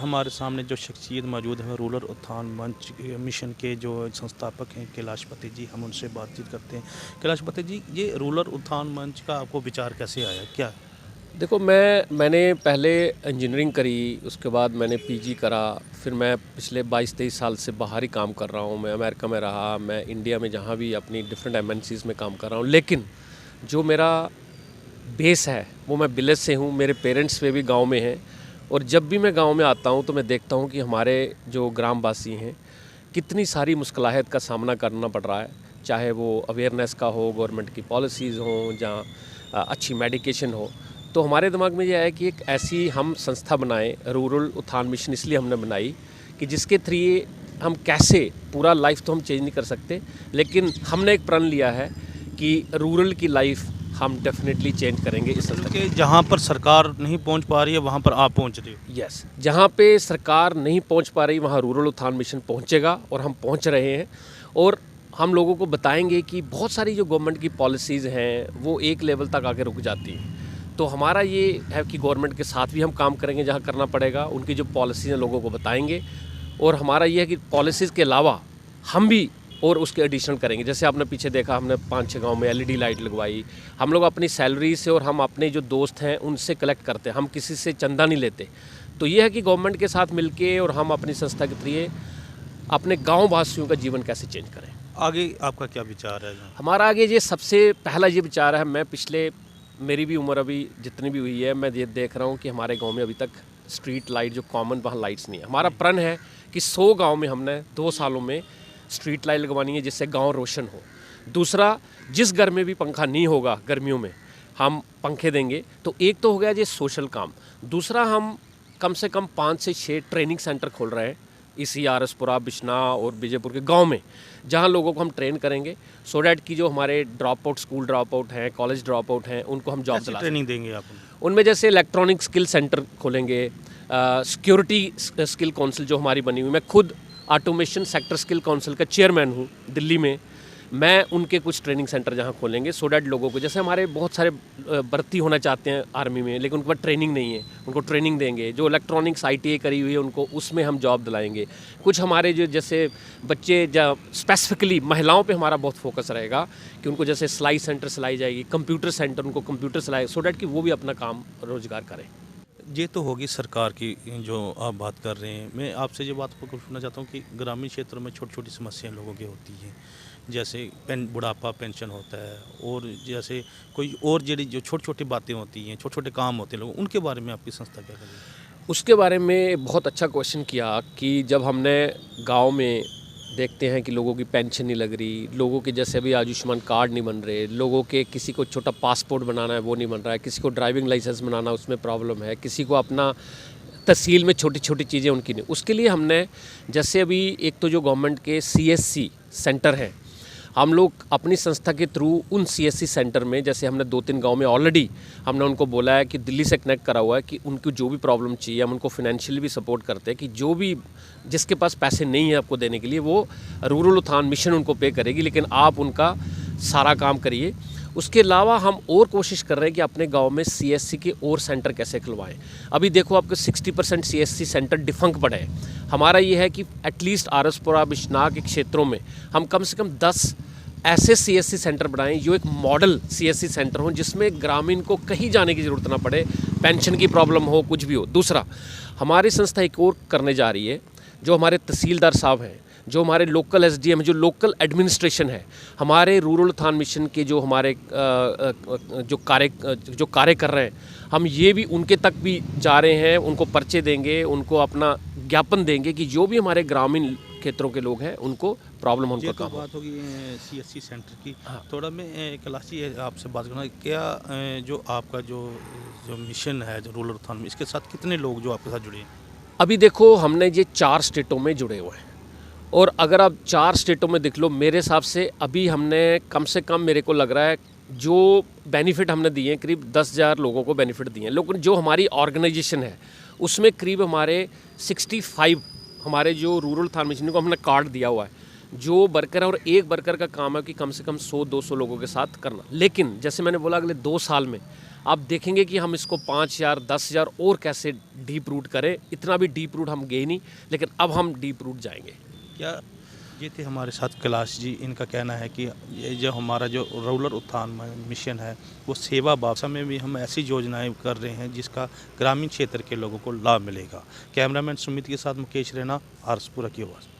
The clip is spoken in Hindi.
हमारे सामने जो शख्सियत मौजूद है रूरल उत्थान मंच मिशन के जो संस्थापक हैं कैलाशपति जी, हम उनसे बातचीत करते हैं। कैलाशपति जी, ये रूरल उत्थान मंच का आपको विचार कैसे आया, क्या है? देखो, मैंने पहले इंजीनियरिंग करी, उसके बाद मैंने पीजी करा, फिर मैं पिछले 22-23 साल से बाहर ही काम कर रहा हूँ। मैं अमेरिका में रहा, मैं इंडिया में जहाँ भी अपनी डिफरेंट एमएनसीज़ में काम कर रहा हूँ। लेकिन जो मेरा बेस है वो मैं विलेज से हूँ, मेरे पेरेंट्स वे भी गांव में हैं। और जब भी मैं गांव में आता हूँ तो मैं देखता हूँ कि हमारे जो ग्रामवासी हैं कितनी सारी मुश्किलात का सामना करना पड़ रहा है, चाहे वो अवेयरनेस का हो, गवर्नमेंट की पॉलिसीज़ हों, जहाँ अच्छी मेडिकेशन हो। तो हमारे दिमाग में यह है कि एक ऐसी हम संस्था बनाएं, रूरल उत्थान मिशन इसलिए हमने बनाई कि जिसके थ्रू हम कैसे पूरा लाइफ तो हम चेंज नहीं कर सकते, लेकिन हमने एक प्रण लिया है कि रूरल की लाइफ हम डेफिनेटली चेंज करेंगे इस संस्था क्योंकि जहाँ पर सरकार नहीं पहुँच पा रही है वहाँ पर आप पहुँच रहे हो। यस, जहाँ पे सरकार नहीं पहुँच पा रही वहाँ रूरल उत्थान मिशन पहुँचेगा, और हम पहुँच रहे हैं। और हम लोगों को बताएंगे कि बहुत सारी जो गवर्नमेंट की पॉलिसीज़ हैं वो एक लेवल तक आके रुक जाती हैं। तो हमारा ये है कि गवर्नमेंट के साथ भी हम काम करेंगे, जहाँ करना पड़ेगा उनकी जो पॉलिसीज़ हैं लोगों को बताएंगे। और हमारा ये है कि पॉलिसीज़ के अलावा हम भी और उसके एडिशनल करेंगे। जैसे आपने पीछे देखा, हमने 5-6 गांव में एलईडी लाइट लगवाई। हम लोग अपनी सैलरी से और हम अपने जो दोस्त हैं उनसे कलेक्ट करते हैं, हम किसी से चंदा नहीं लेते। तो ये है कि गवर्नमेंट के साथ मिलके और हम अपनी संस्था के थ्रू अपने गाँव वासियों का जीवन कैसे चेंज करें। आगे आपका क्या विचार है? हमारा आगे ये सबसे पहला ये विचार है, मेरी भी उम्र अभी जितनी भी हुई है, मैं ये देख रहा हूँ कि हमारे गांव में अभी तक स्ट्रीट लाइट जो कॉमन वहाँ लाइट्स नहीं है। हमारा प्रण है कि 100 गांव में हमने 2 सालों में स्ट्रीट लाइट लगवानी है, जिससे गांव रोशन हो। दूसरा, जिस घर में भी पंखा नहीं होगा गर्मियों में हम पंखे देंगे। तो एक तो हो गया ये सोशल काम। दूसरा, हम कम से कम 5 से 6 ट्रेनिंग सेंटर खोल रहे हैं इसी आरसपुरा, बिश्ना और विजयपुर के गांव में, जहां लोगों को हम ट्रेन करेंगे सो डैट कि जो हमारे drop out, school drop out हैं, कॉलेज ड्रॉप आउट हैं, उनको हम जॉब दिला ट्रेनिंग देंगे आप? उनमें जैसे इलेक्ट्रॉनिक स्किल सेंटर खोलेंगे, सिक्योरिटी स्किल काउंसिल जो हमारी बनी हुई, मैं खुद ऑटोमेशन सेक्टर स्किल काउंसिल का चेयरमैन हूँ दिल्ली में। मैं उनके कुछ ट्रेनिंग सेंटर जहाँ खोलेंगे सो डैट लोगों को, जैसे हमारे बहुत सारे भर्ती होना चाहते हैं आर्मी में लेकिन उनके पास ट्रेनिंग नहीं है, उनको ट्रेनिंग देंगे। जो इलेक्ट्रॉनिक्स ITA करी हुई है उनको उसमें हम जॉब दिलाएंगे। कुछ हमारे जो जैसे बच्चे स्पेसिफिकली महिलाओं पे हमारा बहुत फोकस रहेगा कि उनको जैसे सिलाई सेंटर सिलाई जाएगी, कंप्यूटर सेंटर, उनको कंप्यूटर सिलाई, सो डैट कि वो भी अपना काम रोजगार करें। ये तो होगी सरकार की जो आप बात कर रहे हैं। मैं आपसे ये बात पूछना चाहता हूँ कि ग्रामीण क्षेत्रों में छोटी छोटी समस्याएं लोगों की होती हैं, जैसे बुढ़ापा पेंशन होता है, और जैसे कोई और जो छोटी छोटी बातें होती हैं, छोटे छोटे काम होते हैं लोगों, उनके बारे में आपकी संस्था क्या कर रही है? उसके बारे में बहुत अच्छा क्वेश्चन किया कि जब हमने गांव में देखते हैं कि लोगों की पेंशन नहीं लग रही, लोगों के जैसे अभी आयुष्मान कार्ड नहीं बन रहे, लोगों के किसी को छोटा पासपोर्ट बनाना है वो नहीं बन रहा है, किसी को ड्राइविंग लाइसेंस बनाना उसमें प्रॉब्लम है, किसी को अपना तहसील में छोटी छोटी चीज़ें उनकी नहीं। उसके लिए हमने जैसे अभी एक तो जो गवर्नमेंट के CSC सेंटर हैं, हम लोग अपनी संस्था के थ्रू उन CSC सेंटर में, जैसे हमने 2-3 गांव में ऑलरेडी हमने उनको बोला है कि दिल्ली से कनेक्ट करा हुआ है कि उनको जो भी प्रॉब्लम चाहिए हम उनको फाइनेंशियली भी सपोर्ट करते हैं कि जो भी जिसके पास पैसे नहीं है आपको देने के लिए, वो रूरल उत्थान मिशन उनको पे करेगी, लेकिन आप उनका सारा काम करिए। उसके अलावा हम और कोशिश कर रहे हैं कि अपने गांव में CSC के और सेंटर कैसे खुलवाएं। अभी देखो, आपके 60% CSC सेंटर डिफंक पड़े हैं। हमारा ये है कि एटलीस्ट आरसपुरा, बिश्ना के क्षेत्रों में हम कम से कम 10 ऐसे CSC सेंटर बनाएं जो एक मॉडल CSC सेंटर हो, जिसमें ग्रामीण को कहीं जाने की ज़रूरत ना पड़े, पेंशन की प्रॉब्लम हो, कुछ भी हो। दूसरा, हमारी संस्था एक और करने जा रही है, जो हमारे तहसीलदार साहब हैं, जो हमारे लोकल SDM, जो लोकल एडमिनिस्ट्रेशन है, हमारे रूरल उत्थान मिशन के जो हमारे जो कार्य कर रहे हैं, हम ये भी उनके तक भी जा रहे हैं, उनको पर्चे देंगे, उनको अपना ज्ञापन देंगे कि जो भी हमारे ग्रामीण क्षेत्रों के लोग हैं उनको प्रॉब्लम, उनको काम। बात होगी CSC सेंटर की। हाँ। थोड़ा मैं कैलाश जी आपसे बात करना, क्या जो आपका जो मिशन है, जो रूरल उत्थान, इसके साथ कितने लोग जो आपके साथ जुड़े हैं? अभी देखो, हमने ये 4 स्टेटों में जुड़े हुए हैं, और अगर आप 4 स्टेटों में देख लो, मेरे हिसाब से अभी हमने कम से कम, मेरे को लग रहा है, जो बेनिफिट हमने दिए हैं करीब 10,000 लोगों को बेनिफिट दिए हैं। लेकिन जो हमारी ऑर्गेनाइजेशन है उसमें करीब हमारे 65 हमारे जो रूरल उत्थान मिशन को हमने कार्ड दिया हुआ है, जो वर्कर है, और एक वर्कर का काम है कि कम से कम 100-200 लोगों के साथ करना। लेकिन जैसे मैंने बोला, अगले 2 साल में आप देखेंगे कि हम इसको 5,000 10,000 और कैसे डीप रूट करें। इतना भी डीप रूट हम गए नहीं, लेकिन अब हम डीप रूट जाएंगे। क्या ये थे हमारे साथ कैलाश जी। इनका कहना है कि ये जो हमारा जो रूरल उत्थान मिशन है वो सेवा भाव में भी हम ऐसी योजनाएं कर रहे हैं जिसका ग्रामीण क्षेत्र के लोगों को लाभ मिलेगा। कैमरामैन सुमित के साथ मुकेश रैना, आरसपुरा की आवाज़।